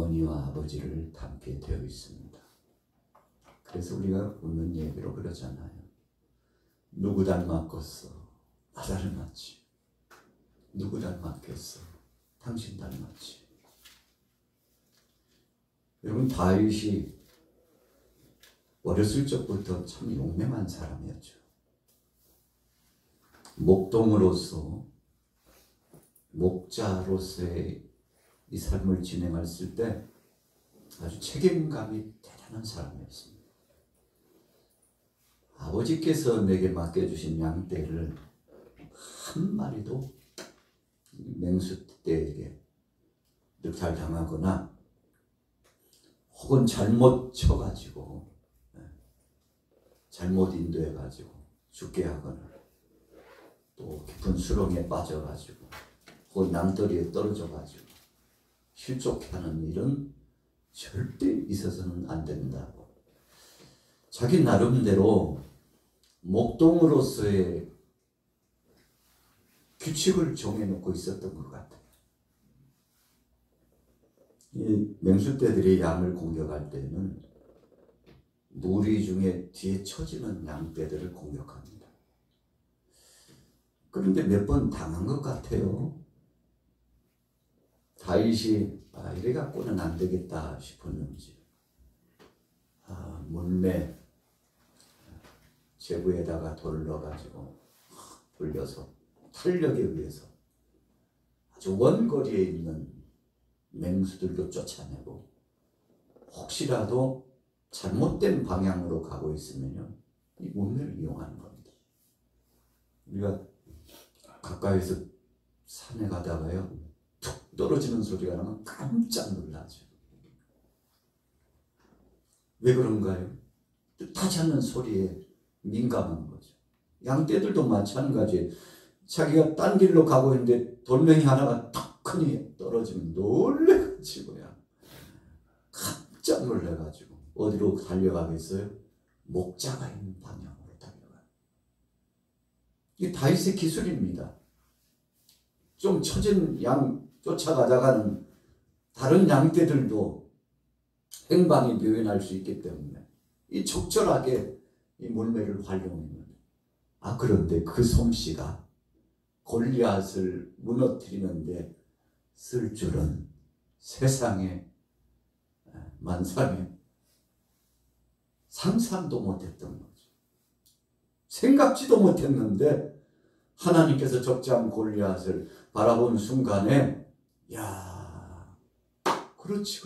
어머니와 아버지를 닮게 되어 있습니다. 그래서 우리가 웃는 얘기로 그러잖아요. 누구 닮았겠어? 나 닮았지. 누구 닮았겠어? 당신 닮았지. 여러분, 다윗이 어렸을 적부터 참 용맹한 사람이었죠. 목동으로서, 목자로서의 이 삶을 진행했을 때 아주 책임감이 대단한 사람이었습니다. 아버지께서 내게 맡겨주신 양떼를 한 마리도 맹수떼에게 늑탈당하거나 혹은 잘못 쳐가지고 잘못 인도해가지고 죽게 하거나 또 깊은 수렁에 빠져가지고 혹은 남더리에 떨어져가지고 실족하는 일은 절대 있어서는 안 된다고 자기 나름대로 목동으로서의 규칙을 정해놓고 있었던 것 같아요. 이 맹수떼들이 양을 공격할 때는 무리 중에 뒤에 처지는 양떼들을 공격합니다. 그런데 몇 번 당한 것 같아요. 다윗이 이래 갖고는 안 되겠다 싶었는지 물매 제부에다가 돌을 넣어가지고 돌려서 탄력에 의해서 아주 원거리에 있는 맹수들도 쫓아내고 혹시라도 잘못된 방향으로 가고 있으면 이 물매를 이용하는 겁니다. 우리가 가까이서 산에 가다가요 툭 떨어지는 소리가 나면 깜짝 놀라죠. 왜 그런가요? 뜻하지 않는 소리에 민감한 거죠. 양떼들도 마찬가지예요. 자기가 딴 길로 가고 있는데 돌멩이 하나가 탁 크니 떨어지면 놀래가지고요. 깜짝 놀래가지고 어디로 달려가겠어요? 목자가 있는 방향으로 달려가요. 이게 다윗의 기술입니다. 좀 처진 양 쫓아가다가는 다른 양떼들도 행방이 묘연할 수 있기 때문에 이 적절하게 이 물매를 활용합니다. 그런데 그 솜씨가 골리앗을 무너뜨리는데 쓸 줄은 세상에 만상에 상상도 못했던 거죠. 생각지도 못했는데 하나님께서 적장 골리앗을 바라보는 순간에 그렇지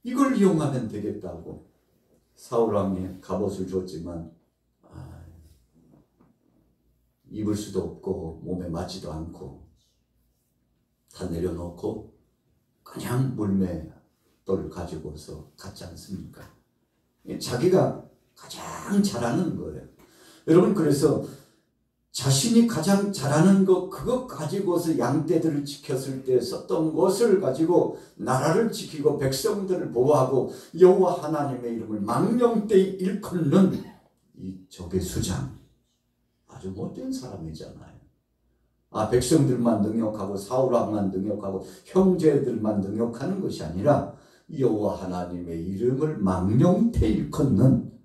이걸 이용하면 되겠다고 사울 왕이 갑옷을 줬지만 입을 수도 없고 몸에 맞지도 않고 다 내려놓고 그냥 물매돌을 가지고서 갔지 않습니까? 자기가 가장 잘하는 거예요. 여러분, 그래서 자신이 가장 잘하는 것 그것 가지고서 양떼들을 지켰을 때 썼던 것을 가지고 나라를 지키고 백성들을 보호하고 여호와 하나님의 이름을 망령되이 일컫는 이 적의 수장, 아주 못된 사람이잖아요. 백성들만 능욕하고 사울왕만 능욕하고 형제들만 능욕하는 것이 아니라 여호와 하나님의 이름을 망령되이 일컫는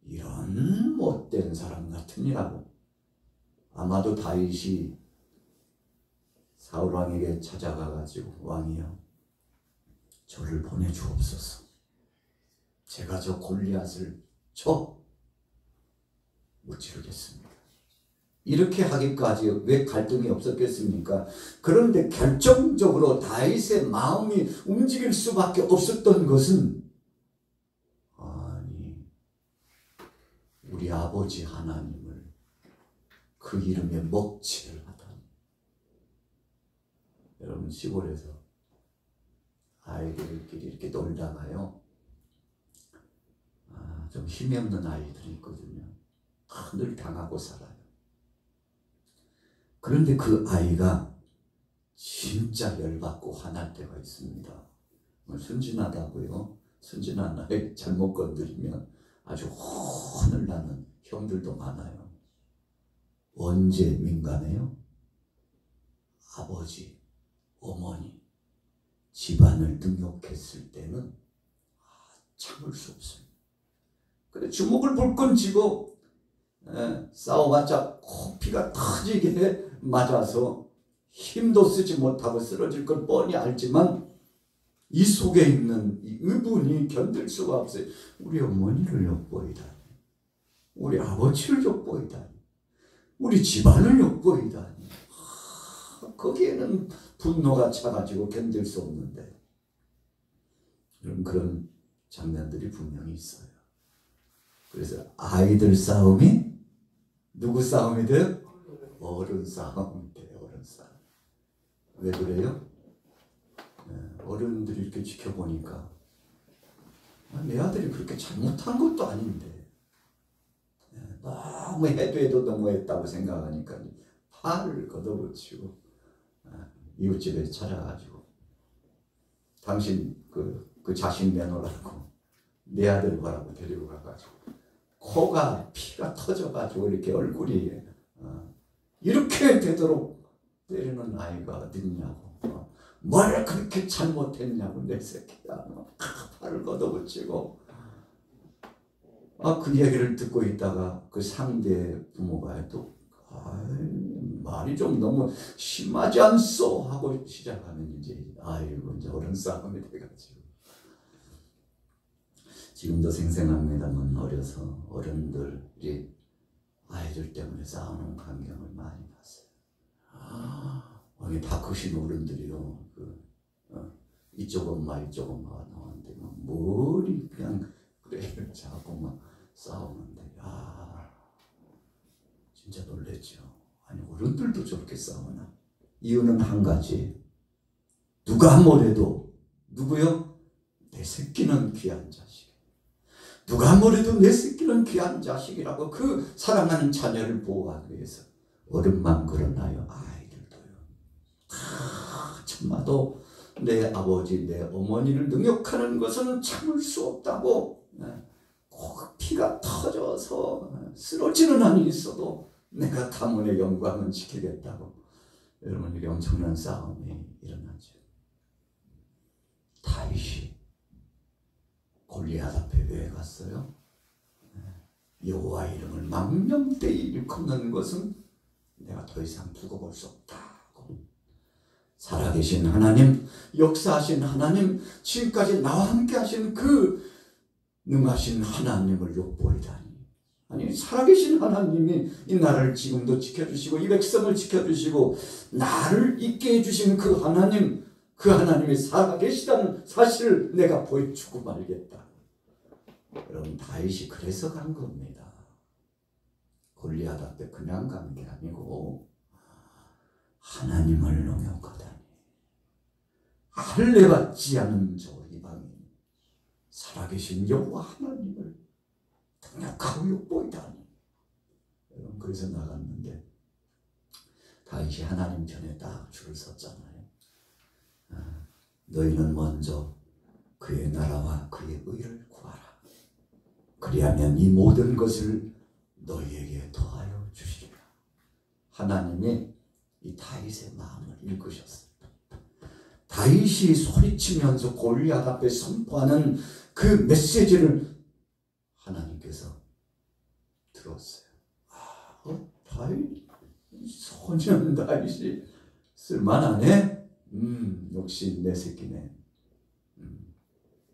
이런 못된 사람 같으니라고. 아마도 다윗이 사울왕에게 찾아가가지고 왕이여 저를 보내주옵소서. 제가 저 골리앗을 무찌르겠습니다. 이렇게 하기까지 왜 갈등이 없었겠습니까? 그런데 결정적으로 다윗의 마음이 움직일 수밖에 없었던 것은 우리 아버지 하나님을 그 이름에 먹칠을 하다니. 여러분, 시골에서 아이들끼리 이렇게 놀다가요 좀 힘이 없는 아이들이 있거든요. 늘 당하고 살아요. 그런데 그 아이가 진짜 열받고 화날 때가 있습니다. 순진하다고요. 순진한 아이 잘못 건드리면 아주 혼을 나는 형들도 많아요. 언제 민감해요? 아버지, 어머니, 집안을 능욕했을 때는 참을 수 없습니다. 그래 주먹을 불끈 쥐고 싸워봤자 코피가 터지게 맞아서 힘도 쓰지 못하고 쓰러질 걸 뻔히 알지만 이 속에 있는 이 의분이 견딜 수가 없어요. 우리 어머니를 엿보이다니, 우리 아버지를 엿보이다니, 우리 집안을 엿보이다니, 거기에는 분노가 차가지고 견딜 수 없는데 그런 장면들이 분명히 있어요. 그래서 아이들 싸움이 누구 싸움이 돼요? 어른 싸움이 돼요. 어른 싸움. 왜 그래요? 어른들이 이렇게 지켜보니까 내 아들이 그렇게 잘못한 것도 아닌데 너무 해도 너무했다고 생각하니까 팔을 걷어붙이고 이웃집에 찾아가지고 당신 그 자식 내놓으라고 내 아들 보라고 데리고 가가지고 코가 피가 터져가지고 이렇게 얼굴이 이렇게 되도록 때리는 아이가 어딨냐고, 뭘 그렇게 잘못했냐고 내 새끼야, 팔을 걷어붙이고. 그 얘기를 듣고 있다가 그 상대 부모가 또 말이 좀 너무 심하지 않소 하고 시작하면 이제 어른 싸움이 돼가지고. 지금도 생생합니다만 어려서 어른들이 아이들 때문에 싸우는 광경을 많이 봤어요. 다 크신 어른들이요. 이쪽 엄마 이쪽 엄마가 나왔는데 머리 그냥 그래 자꾸 막 싸우는데 진짜 놀랬죠. 아니 어른들도 저렇게 싸우나? 이유는 한 가지. 누가 뭐래도 누구요? 내 새끼는 귀한 자식. 누가 뭐래도 내 새끼는 귀한 자식이라고 그 사랑하는 자녀를 보호하기 위해서 어른만 그러나요? 아이들도요. 참마도 내 아버지 내 어머니를 능욕하는 것은 참을 수 없다고 피가 터져서 쓰러지는 한이 있어도 내가 가문의 영광은 지키겠다고. 여러분 이게 엄청난 싸움이 일어나죠. 다윗이 골리앗 앞에 왜 갔어요? 여호와 이름을 망령되이 일컫는 것은 내가 더 이상 두고 볼 수 없다고. 살아계신 하나님, 역사하신 하나님, 지금까지 나와 함께 하신 그 능하신 하나님을 엿보이다니. 아니 살아계신 하나님이 이 나라를 지금도 지켜주시고 이 백성을 지켜주시고 나를 있게 해주신 그 하나님, 그 하나님이 살아계시다는 사실을 내가 보여주고 말겠다. 여러분 다윗이 그래서 간 겁니다. 골리앗 앞에 그냥 간 게 아니고 하나님을 능욕하다니. 할례받지 않은 저 이방인 살아계신 여호와 하나님을 능욕하고 엿보이다니. 여러분 그래서 나갔는데 다윗이 하나님 전에 딱 줄을 섰잖아요. 너희는 먼저 그의 나라와 그의 의를 구하라. 그리하면 이 모든 것을 너희에게 더하여 주시리라. 하나님이 이 다윗의 마음을 읽으셨어요. 다윗이 소리치면서 골리앗 앞에 선포하는 그 메시지를 하나님께서 들었어요. 다윗, 소년 다윗이 쓸만하네. 역시 내 새끼네.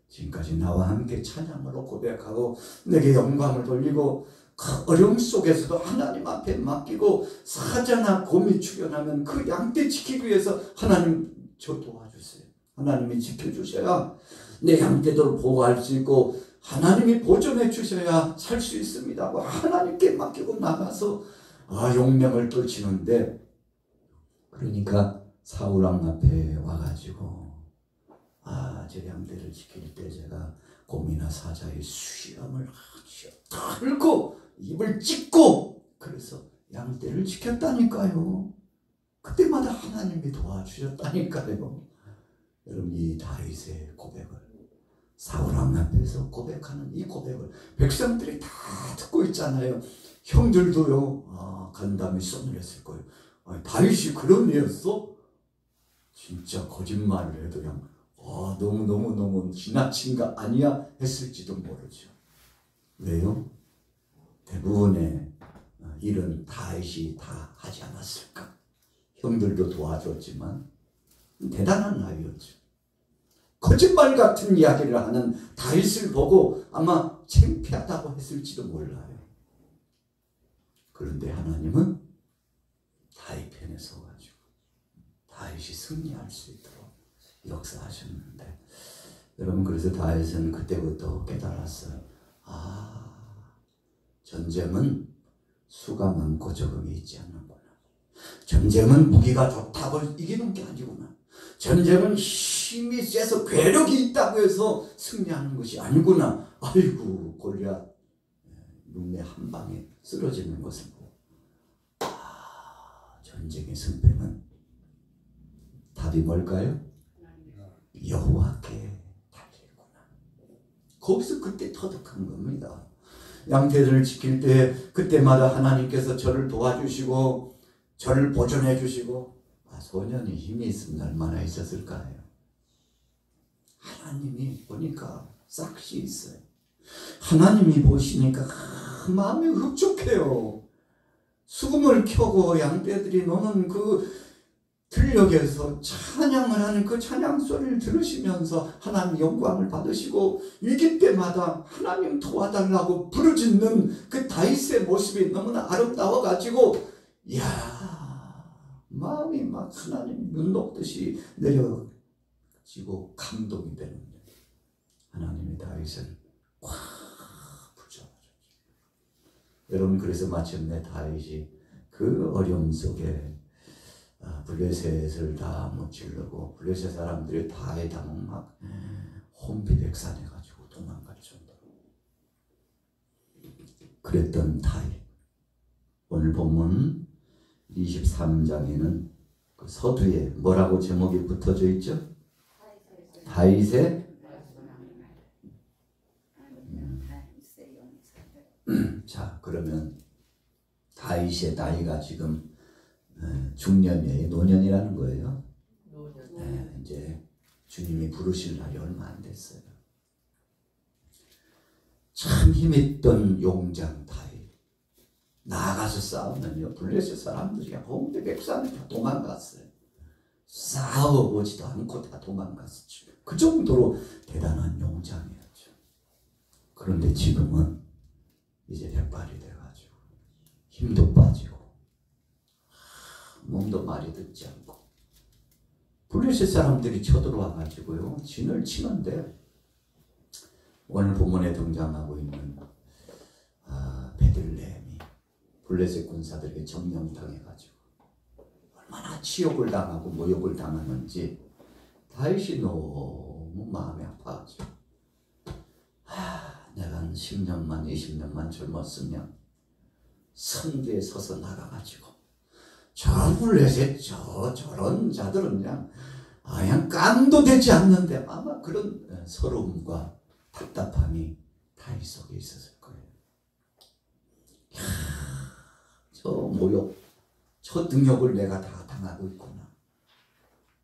지금까지 나와 함께 찬양으로 고백하고 내게 영광을 돌리고 그 어려움 속에서도 하나님 앞에 맡기고 사자나 곰이 출현하면 그 양떼 지키기 위해서 하나님 저 도와주세요. 하나님이 지켜주셔야 내 양떼들을 보호할 수 있고 하나님이 보존해 주셔야 살 수 있습니다 하고 하나님께 맡기고 나가서 용명을 떨치는데, 그러니까 사울왕 앞에 와가지고 저 양떼를 지킬 때 제가 곰이나 사자의 수염을 털고 입을 찢고 그래서 양떼를 지켰다니까요. 그때마다 하나님이 도와주셨다니까요. 여러분 이 다윗의 고백을, 사울왕 앞에서 고백하는 이 고백을 백성들이 다 듣고 있잖아요. 형들도요 간담이 써늘렸을 거예요. 다윗이 그런 애였어? 진짜 거짓말을 해도 그냥 너무 지나친 거 아니야 했을지도 모르죠. 왜요? 대부분의 일은 다윗이 다 하지 않았을까? 형들도 도와줬지만 대단한 아이였죠. 거짓말 같은 이야기를 하는 다윗을 보고 아마 창피하다고 했을지도 몰라요. 그런데 하나님은 다윗 편에 서가지고 다윗이 승리할 수 있도록 역사하셨는데, 여러분, 그래서 다윗은 그때부터 깨달았어요. 전쟁은 수가 많고 적응이 있지 않는구나. 전쟁은 무기가 좋다고 이기는 게 아니구나. 전쟁은 힘이 세서 괴력이 있다고 해서 승리하는 것이 아니구나. 아이고, 골리앗 눈매 한 방에 쓰러지는 것을 보고 전쟁의 승패는 답이 뭘까요? 여호와께 달리구나. 거기서 그때 터득한 겁니다. 양떼들을 지킬 때 그때마다 하나님께서 저를 도와주시고 저를 보존해 주시고, 소년이 힘이 있으면 얼마나 있었을까요? 하나님이 보니까 싹시 있어요. 하나님이 보시니까 마음이 흡족해요. 수금을 켜고 양떼들이 노는 그 들녘에서 찬양을 하는 그 찬양 소리를 들으시면서 하나님 영광을 받으시고, 위기 때마다 하나님 도와달라고 부르짖는 그 다윗의 모습이 너무나 아름다워 가지고, 마음이 막 하나님 눈 녹듯이 내려지고 감동이 되는데, 하나님이 다윗을 꽉 붙잡아줬죠. 여러분, 그래서 마침내 다윗이 그 어려움 속에 블레셋을 다 무찌르고 블레셋 사람들이 다윗 막 혼비백산해가지고 도망갈 정도로 그랬던 다윗. 오늘 본문 23장에는 그 서두에 뭐라고 제목이 붙어져 있죠? 다윗의 자, 그러면 다윗의 나이가 지금 중년이에요? 노년이라는 거예요? 네, 이제 주님이 부르실 날이 얼마 안 됐어요. 참 힘있던 용장 다윗. 나가서 싸우면요, 블레셋 사람들이 홍대백산에 다 도망갔어요. 싸워보지도 않고 다 도망갔었죠. 그 정도로 대단한 용장이었죠. 그런데 지금은 이제 백발이 돼가지고 힘도 빠지고 몸도 말이 듣지 않고 블레셋 사람들이 쳐들어와가지고요 진을 치는데, 오늘 본문에 등장하고 있는 베들레헴이 블레셋 군사들에게 점령당해가지고 얼마나 치욕을 당하고 모욕을 당하는지 다윗이 너무 마음이 아파하죠. 내가 한 10년만 20년만 젊었으면 선두에 서서 나가가지고 저 블레셋 저런 자들은 그냥 깜도 되지 않는데, 아마 그런 서러움과 답답함이 다윗 속에 있었을 거예요. 저 모욕, 저 능욕을 내가 다 당하고 있구나.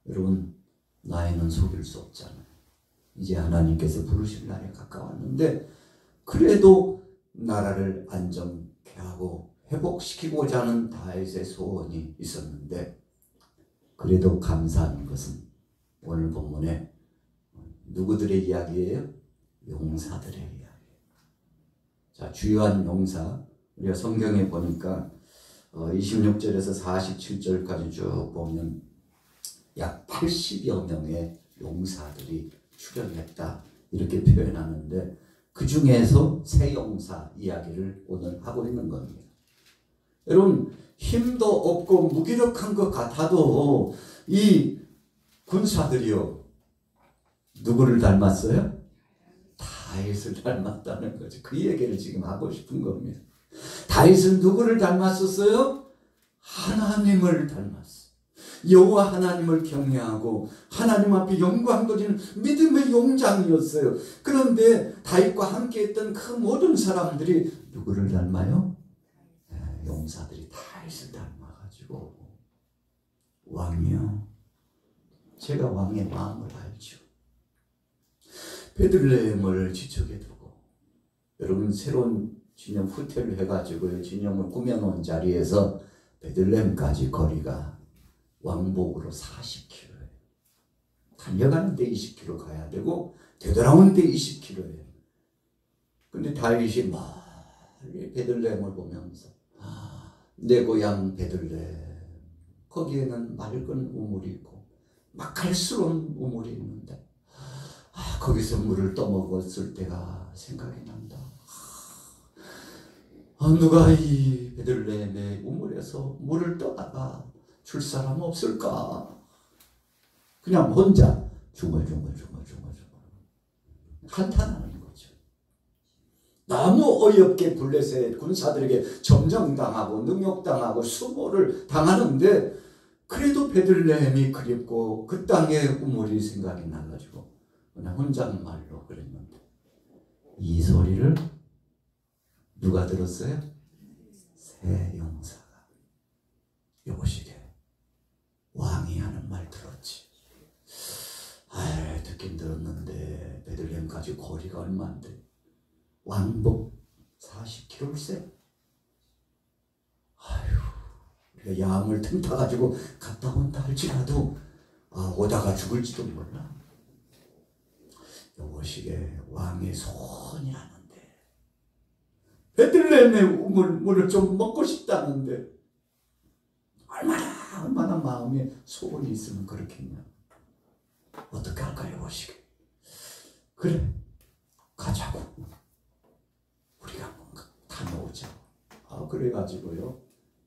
여러분, 나이는 속일 수 없잖아요. 이제 하나님께서 부르실 날이 가까웠는데, 그래도 나라를 안정케 하고 회복시키고자 하는 다윗의 소원이 있었는데, 그래도 감사한 것은 오늘 본문에 누구들의 이야기예요? 용사들의 이야기. 자, 주요한 용사, 우리가 성경에 보니까 26절에서 47절까지 쭉 보면 약 80여 명의 용사들이 출연했다, 이렇게 표현하는데, 그 중에서 세 용사 이야기를 오늘 하고 있는 겁니다. 여러분, 힘도 없고 무기력한 것 같아도 이 군사들이요, 누구를 닮았어요? 다윗을 닮았다는 거죠. 그 얘기를 지금 하고 싶은 겁니다. 다윗은 누구를 닮았었어요? 하나님을 닮았어요. 여호와 하나님을 경외하고 하나님 앞에 영광 돌리는 믿음의 용장이었어요. 그런데 다윗과 함께했던 그 모든 사람들이 누구를 닮아요? 용사들이 다윗을 닮아가지고, 왕이요, 제가 왕의 마음을 알죠. 베들레헴을 지척에 두고 여러분 새로운 진영 호텔을 해가지고 진영을 꾸며놓은 자리에서 베들레헴까지 거리가 왕복으로 40km예요. 달려가는데 20km 가야 되고 되돌아오는데 20km예요. 근데 다윗이 멀리 베들레헴을 보면서 내 고향 베들레헴, 거기에는 맑은 우물이 있고 맛깔스러운 우물이 있는데 거기서 물을 떠먹었을 때가 생각이 난다. 누가 이 베들레헴의 우물에서 물을 떠다가 줄 사람 없을까? 그냥 혼자 중얼중얼 한탄하는 거죠. 너무 어이없게 블레셋 군사들에게 점령당하고 능욕당하고 수모를 당하는데 그래도 베들레헴이 그립고 그 땅의 우물이 생각이 나가지고 그냥 혼잣말로 그랬는데 이 소리를 누가 들었어요? 새 용사가. 여보시게 왕이 하는 말 들었지. 듣긴 들었는데 베들레헴까지 거리가 얼마인데 왕복 40km일세. 우리가 야함을 틈타가지고 갔다 온다 할지라도 오다가 죽을지도 몰라. 여보시게 왕의 소원이 하는데 베들레헴의 물을 좀 먹고 싶다는데 얼마나 마음에 소원이 있으면 그렇겠냐. 어떻게 할까요, 여보시게? 그래, 가자고. 우리가 뭔가 다녀오자. 그래가지고요,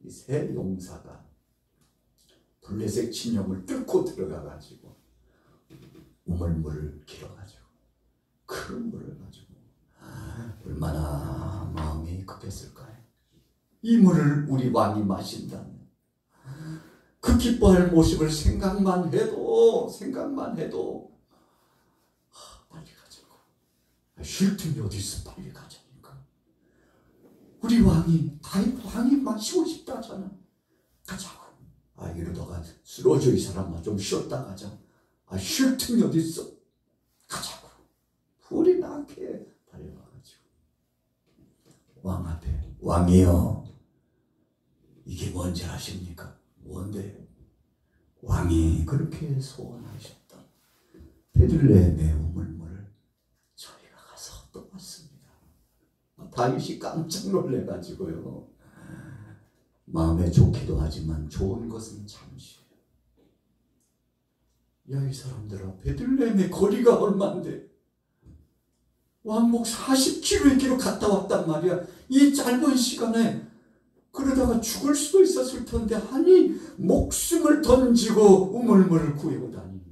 이 새 용사가 블레셋 진영을 뚫고 들어가가지고 우물물을 길어가지고 큰 물을 가지고 얼마나 마음이 급했을까요? 이 물을 우리 왕이 마신다면 그 기뻐할 모습을 생각만 해도 빨리 가자고. 쉴 틈이 어디 있어. 빨리 가자니까. 우리 왕이 다윗 왕이 마시고 싶다 하잖아. 가자고. 이러다가 쓰러져 이 사람아 좀 쉬었다 가자. 쉴 틈이 어디 있어. 가자고. 불이 나게 달려가가지고 왕 앞에 왕이여 이게 뭔지 아십니까? 뭔데? 왕이 그렇게 소원하셨던 베들레헴의 우물물을 저희가 가서 떠봤습니다. 다윗이 깜짝 놀래가지고요. 마음에 좋기도 하지만 좋은 것은 잠시예요. 야, 이 사람들아, 베들레헴의 거리가 얼만데 왕복 40km의 길을 갔다 왔단 말이야. 이 짧은 시간에 그러다가 죽을 수도 있었을 텐데 아니 목숨을 던지고 우물물을 구해오다니.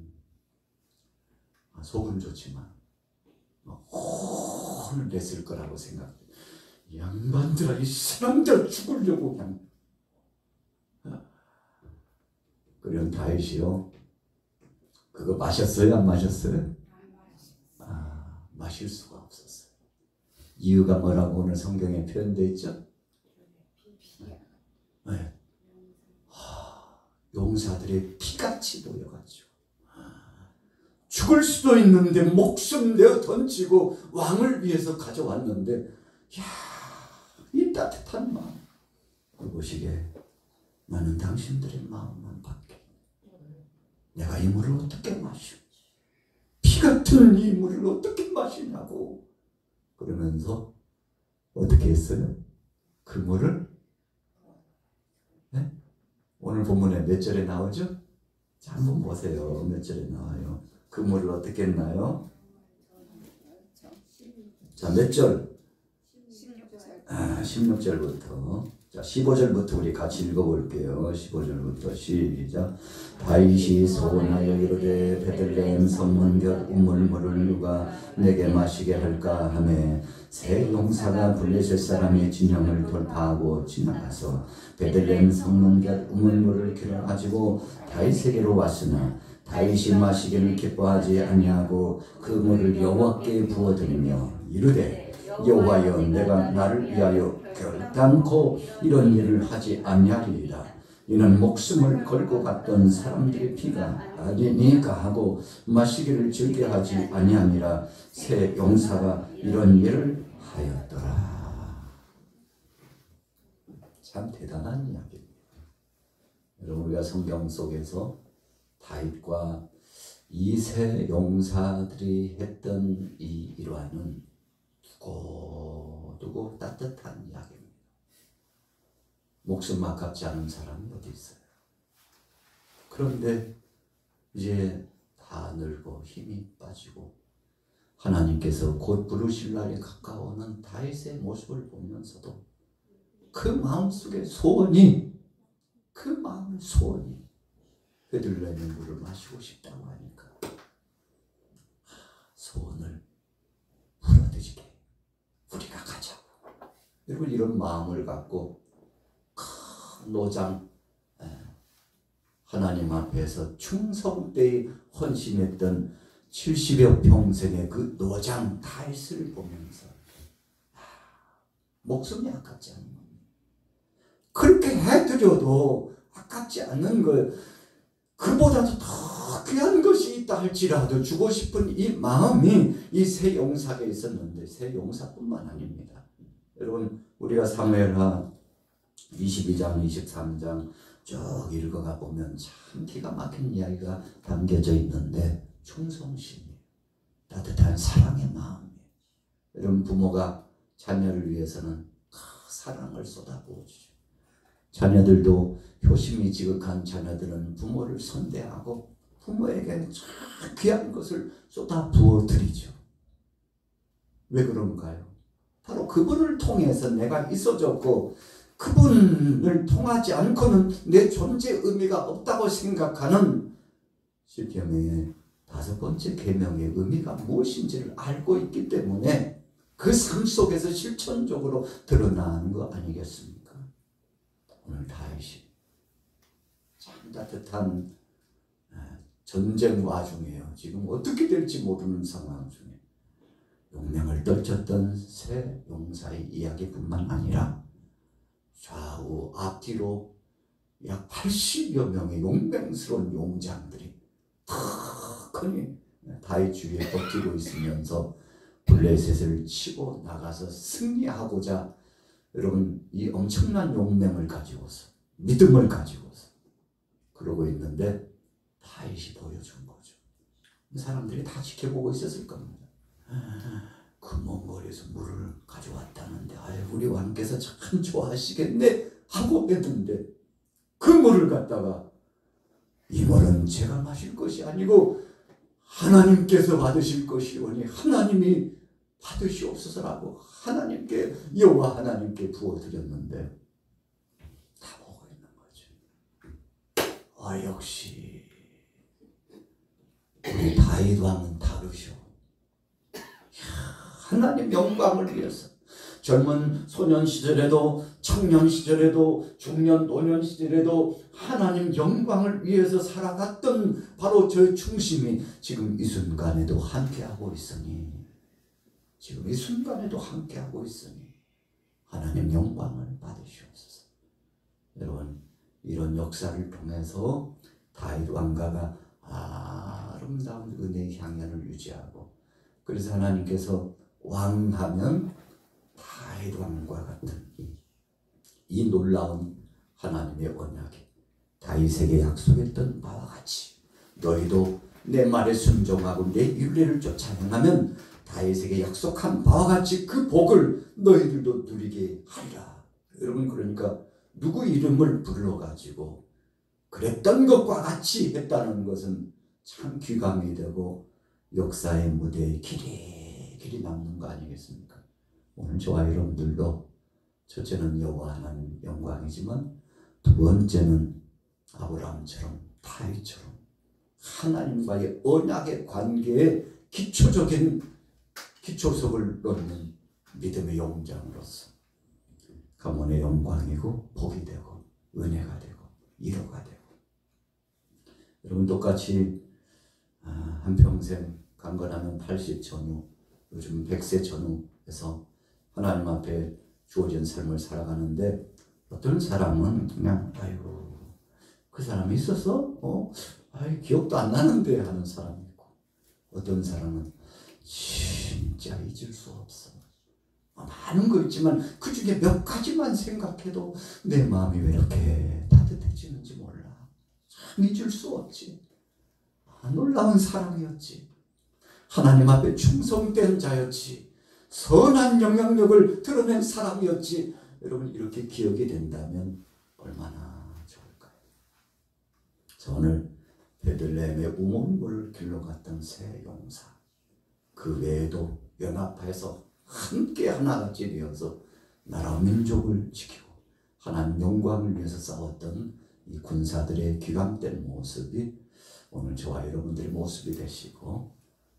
속은 좋지만 혼을 냈을 거라고 생각해. 양반들아, 이 사람들 죽으려고 그냥. 그런 다윗이요, 그거 마셨어요? 안 마셨어요? 마실 수가 없었어요. 이유가 뭐라고 오늘 성경에 표현되어 있죠? 네. 용사들의 피같이 보여가지고 죽을 수도 있는데 목숨 내어 던지고 왕을 위해서 가져왔는데, 이 따뜻한 마음. 보시게 나는 당신들의 마음만 받게. 내가 이 물을 어떻게 마시오? 피 같은 이 물을 어떻게 마시냐고. 그러면서 어떻게 했어요? 그 물을 오늘 본문에 몇 절에 나오죠? 자, 한번 보세요. 몇 절에 나와요? 그 물을 어떻게 했나요? 자, 몇 절? 16절부터. 자, 15절부터 우리 같이 읽어볼게요. 15절부터 시작. 다윗이 소원하여 이르되 베들레헴 성문곁 우물물을 누가 내게 마시게 할까 하매 새 용사가 블레셋 사람의 진영을 돌파하고 지나가서 베들레헴 성문곁 우물물을 길어가지고 다윗에게로 왔으나 다윗이 마시기를 기뻐하지 아니하고 그 물을 여호와께 부어드리며 이르되 여호와여 내가 나를 위하여 결단코 이런 일을 하지 아니하리이다. 이는 목숨을 걸고 갔던 사람들의 피가 아리니가 하고 마시기를 즐겨하지 아니함이라. 새 용사가 이런 일을 하였더라. 참 대단한 이야기입니다. 여러분, 우리가 성경 속에서 다윗과 이 세 용사들이 했던 이 일화는 두고두고 따뜻한 이야기입니다. 목숨 아깝지 않은 사람이 어디 있어요? 그런데 이제 다 늙고 힘이 빠지고 하나님께서 곧 부르실 날이 가까워오는 다윗의 모습을 보면서도 그 마음속의 소원이, 그 마음의 소원이 베들레헴의 물을 마시고 싶다고 하니까 소원을 풀어드리게 우리가 가자고. 여러분, 이런 마음을 갖고 큰 노장, 하나님 앞에서 충성되이 헌신했던 70여 평생의 그 노장 다윗을 보면서 목숨이 아깝지 않은 겁니다. 그렇게 해드려도 아깝지 않는 것, 그보다도 더 귀한 것이 있다 할지라도 주고 싶은 이 마음이 이 세 용사에게 있었는데, 세 용사뿐만 아닙니다. 여러분, 우리가 사무엘하 22장, 23장 쭉 읽어가 보면 참 기가 막힌 이야기가 담겨져 있는데, 충성심이에요. 따뜻한 사랑의 마음이에요. 여러분, 부모가 자녀를 위해서는 사랑을 쏟아부어주죠. 자녀들도 효심이 지극한 자녀들은 부모를 선대하고 부모에게는 참 귀한 것을 쏟아부어 드리죠. 왜 그런가요? 바로 그분을 통해서 내가 있어졌고, 그분을 통하지 않고는 내 존재 의미가 없다고 생각하는 십계명의 5번째 계명의 의미가 무엇인지를 알고 있기 때문에 그 삶 속에서 실천적으로 드러나는 거 아니겠습니까? 오늘 다윗이 참 따뜻한 전쟁 와중에요. 지금 어떻게 될지 모르는 상황 중에 용맹을 떨쳤던 새 용사의 이야기뿐만 아니라 좌우 앞뒤로 약 80여 명의 용맹스러운 용장들이 크니 다윗 주위에 덮이고 있으면서 블레셋을 치고 나가서 승리하고자, 여러분, 이 엄청난 용맹을 가지고서, 믿음을 가지고서 그러고 있는데 다윗이 보여준 거죠. 사람들이 다 지켜보고 있었을 겁니다. 그 먼 거리에서 물을 가져왔다는데, 아유, 우리 왕께서 참 좋아하시겠네 하고 했는데, 그 물을 갖다가 이 물은 제가 마실 것이 아니고 하나님께서 받으실 것이오니 하나님이 받으시옵소서라고 하나님께, 여호와 하나님께 부어드렸는데 다 보고 있는 거죠. 역시 우리 다윗 왕은 다르셔. 하나님 영광을 위해서 젊은 소년 시절에도, 청년 시절에도, 중년 노년 시절에도 하나님 영광을 위해서 살아갔던 바로 저 중심이 지금 이 순간에도 함께하고 있으니, 지금 이 순간에도 함께하고 있으니 하나님 영광을 받으시옵소서. 여러분, 이런 역사를 통해서 다윗 왕가가 아름다운 은혜의 향연을 유지하고, 그래서 하나님께서 왕하면 다윗 왕과 같은 이 놀라운 하나님의 언약이 다윗에게 약속했던 바와 같이 너희도 내 말에 순종하고 내 율례를 쫓아 행하면 다윗에게 약속한 바와 같이 그 복을 너희들도 누리게 하리라. 여러분, 그러니까 누구 이름을 불러가지고 그랬던 것과 같이 했다는 것은 참 귀감이 되고 역사의 무대에 길이 남는 거 아니겠습니까? 오늘 저와 여러분들도 첫째는 여호와 하나님 영광이지만 두 번째는 아브라함처럼 다윗처럼 하나님과의 언약의 관계에 기초적인 기초석을 놓는 믿음의 용장으로서 가문의 영광이고 복이 되고 은혜가 되고 위로가 되고, 여러분 똑같이 한평생 강건하면 80 전후, 요즘 100세 전후에서 하나님 앞에 주어진 삶을 살아가는데 어떤 사람은 그냥 아이고 그 사람이 있었어? 아이, 기억도 안 나는데 하는 사람이 있고, 어떤 사람은 진짜 잊을 수 없어. 많은 거 있지만 그 중에 몇 가지만 생각해도 내 마음이 왜 이렇게 따뜻해지는지 몰라. 참 잊을 수 없지. 놀라운 사람이었지. 하나님 앞에 충성된 자였지. 선한 영향력을 드러낸 사람이었지. 여러분, 이렇게 기억이 된다면 얼마나 좋을까요? 저 오늘 베들레헴의 우물물을 길러 갔던 새 용사, 그 외에도 연합해서 함께 하나같이 되어서 나라 민족을 지키고 하나님 영광을 위해서 싸웠던 이 군사들의 귀감된 모습이 오늘 저와 여러분들의 모습이 되시고,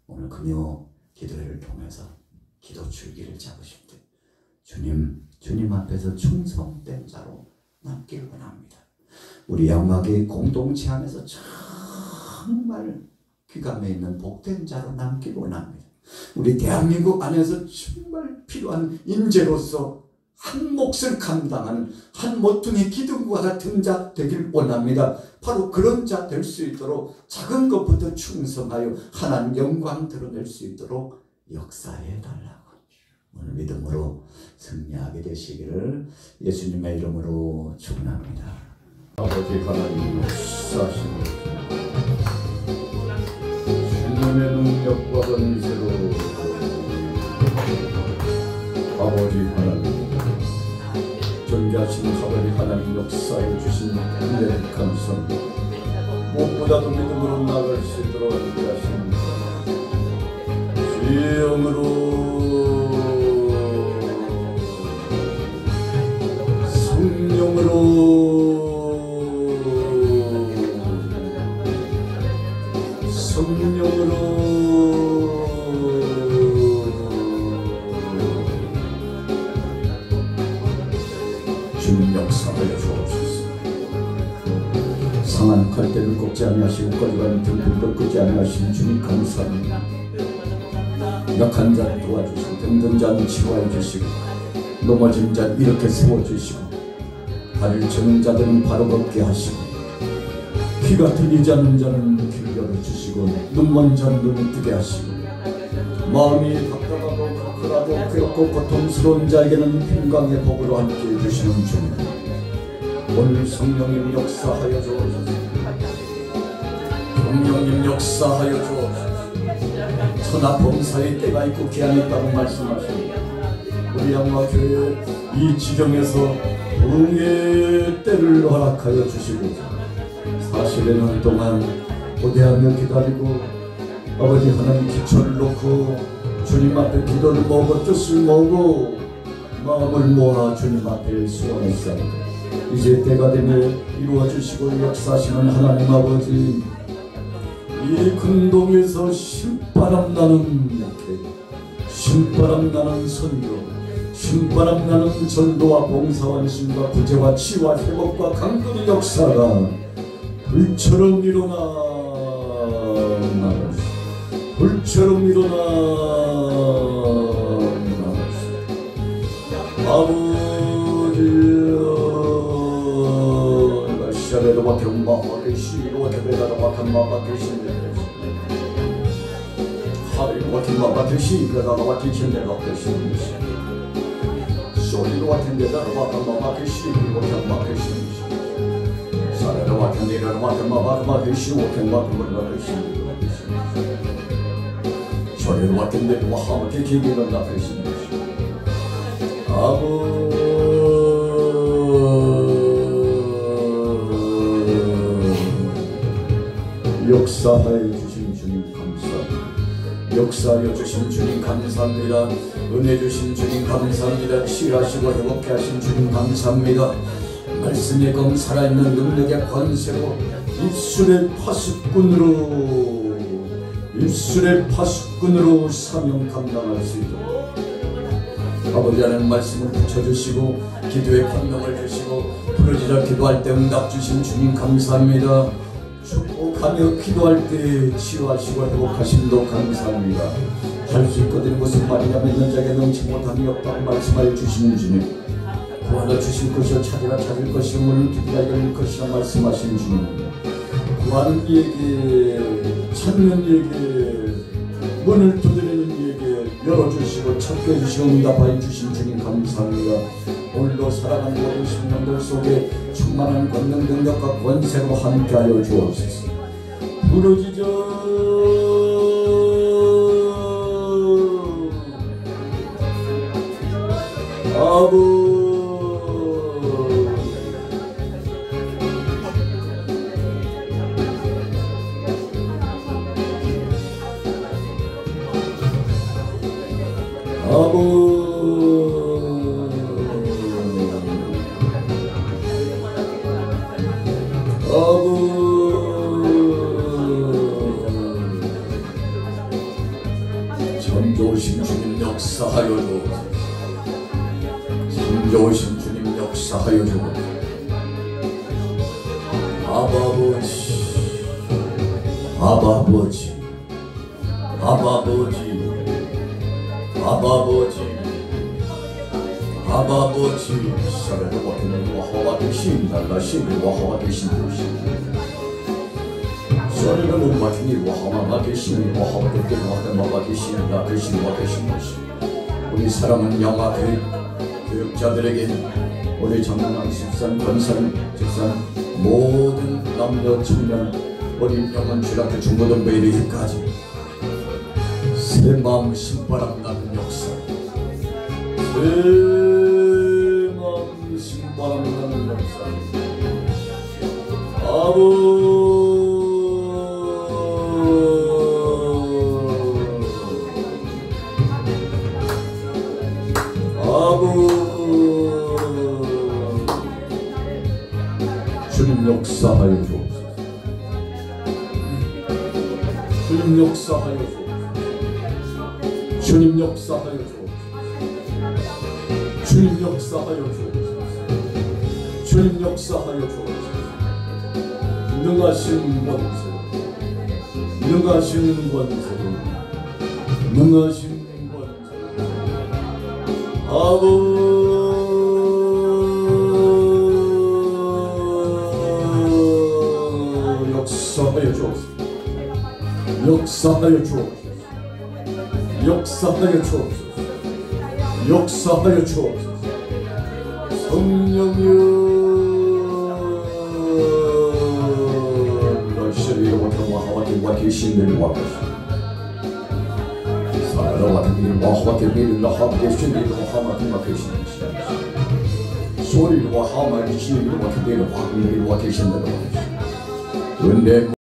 오늘 금요 기도회를 통해서 기도 줄기를 잡으실 때 주님 앞에서 충성된 자로 남길 원합니다. 우리 양막의 공동체 안에서 정말 귀감에 있는 복된 자로 남길 원합니다. 우리 대한민국 안에서 정말 필요한 인재로서 한 몫을 감당하는 한 모퉁이 기둥과 같은 자 되길 원합니다. 바로 그런 자 될 수 있도록 작은 것부터 충성하여 하나님 영광 드러낼 수 있도록 역사해 달라고 오늘 믿음으로 승리하게 되시기를 예수님의 이름으로 축원합니다. 아버지 하나님 역사하시고 주님의 능력과 권세로 아버지 하나님 존귀하신 아버지 하나님 역사해 주신 은혜 감사합니다. 무엇보다도 믿음으로 나갈 수 있도록 하신 주의 영으로 성령으로 주님 역사하여 주옵소서. 상한 갈대를 꺾지 아니하시고 꺼져가는 등불도 끄지 아니하시는 주님 감사합니다. 약한 자를 도와주시고 병든 자는 치료해 주시고 넘어진 자를 이렇게 세워주시고 발을 저는 자들은 바로 걷게 하시고 귀가 들리지 않는 자는 귀를 열어주시고 눈 먼 자는 눈을 뜨게 하시고 마음이 답답하고 거칠하고 괴롭고 고통스러운 자에게는 평강의 복으로 함께해 주시는 주님, 오늘 성령님 역사하여 주옵소서. 성령님 역사하여 주옵소서. 천하 범사의 때가 있고 기한이 있다고 말씀하십니다. 우리 양화교회 이 지경에서 부흥의 때를 허락하여 주시고 40여 동안 고대하며 기다리고 아버지 하나님 기초를 놓고 주님 앞에 기도를 모으고 뜻을 모으고 마음을 모아 주님 앞에 수원했사옵니다. 이제 때가 되면 이루어주시고 역사하시는 하나님 아버지, 이 근동에서 신바람 나는 목회, 신바람 나는 선교, 신바람 나는 전도와 봉사원심과 구제와 치유와 회복과 강건의 역사가 불처럼 일어나 나가시, 불처럼 일어나 나가시. 아버지여 시아레도 밖에 엄마밖에 시로 밖에 배다도 밖에 엄마밖에 시내도 하루도 밖에 엄마밖에 시배다도 밖에 천내도 밖에 시내도 소리도 같은 데다도 밖에 엄마밖에 시로 밖에 엄마밖에 시내도 사례도 같은 데다도 밖에 엄마밖에 시로 밖에 엄마밖에 시내도 소리도 같은 데도 하나밖에 기계는 밖에 시내도 역사하여 주신 주님 감사합니다. 역사하여 주신 주님 감사합니다. 은혜 주신 주님 감사합니다. 치유하시고 회복케 하신 주님 감사합니다. 말씀의 검 살아있는 능력의 권세로 입술의 파수꾼으로 사명 감당할 수 있도록 아버지 하나님 말씀을 붙여주시고 기도의 권능을 주시고 부르짖어 기도할 때 응답 주신 주님 감사합니다. 축복하며 기도할 때 치유하시고 회복하심도 감사합니다. 할 수 있거든 무슨 말이냐면 있는 자에게 넘치 못함이 없다고 말씀하여 주시는 주님, 구하라 주실 것이요 찾으라 찾을 것이요 문을 두드리라 열릴 것이라 말씀하신 주님, 구하는 이에게 찾는 이에게 문을 두드리는 이에게 열어주시고 찾게 해주시고 응답하여 주신 주님 감사합니다. 오늘도 살아가는 모든 심령들 속에 충만한 권능 능력과 권세로 함께하여 주옵소서. 부르짖어 아부 참 좋으신 주님 역사하여 주옵소서. 참 좋으신 주님 역사하여 주옵소서. 아버지 아버지 사랑과 하나님과 하와 되신 날라 신과 하와 되신 도시 소리가 못 맡은 일과 하와 되신 일과 하와 되신 하나님과 되신 나 되신과 되신 도시 우리 사랑하는 영화 교육자들에게 우리 장난한 집산 권사님 집산 모든 남녀 청년 어린 영혼 주락교 중고등부 이르기까지 새 마음 신바람 나는 역사 새 마음 신바람 나는 역사 주님 역사하여 주옵소서. 주님 역사하여 주옵소서. 주님 역사하여 주옵소서. 주님 역사하여 주옵소서. 주님 역사하여 주옵소서. 능하신 권세로 능하신 권세로 능하신 권세로 아버지 역사하여 주옵소서. 역사하여 주옵소서. 역사하여 주옵소서. 역사하여 주옵소서. 성령이여 너희를 못하고 하와티와 계신들 와보시 사라와 대비를 하와티를 하와티를 하와티와 계신들 소리와 하와티를 하와티를 하와티를 계신들 와보시 은혜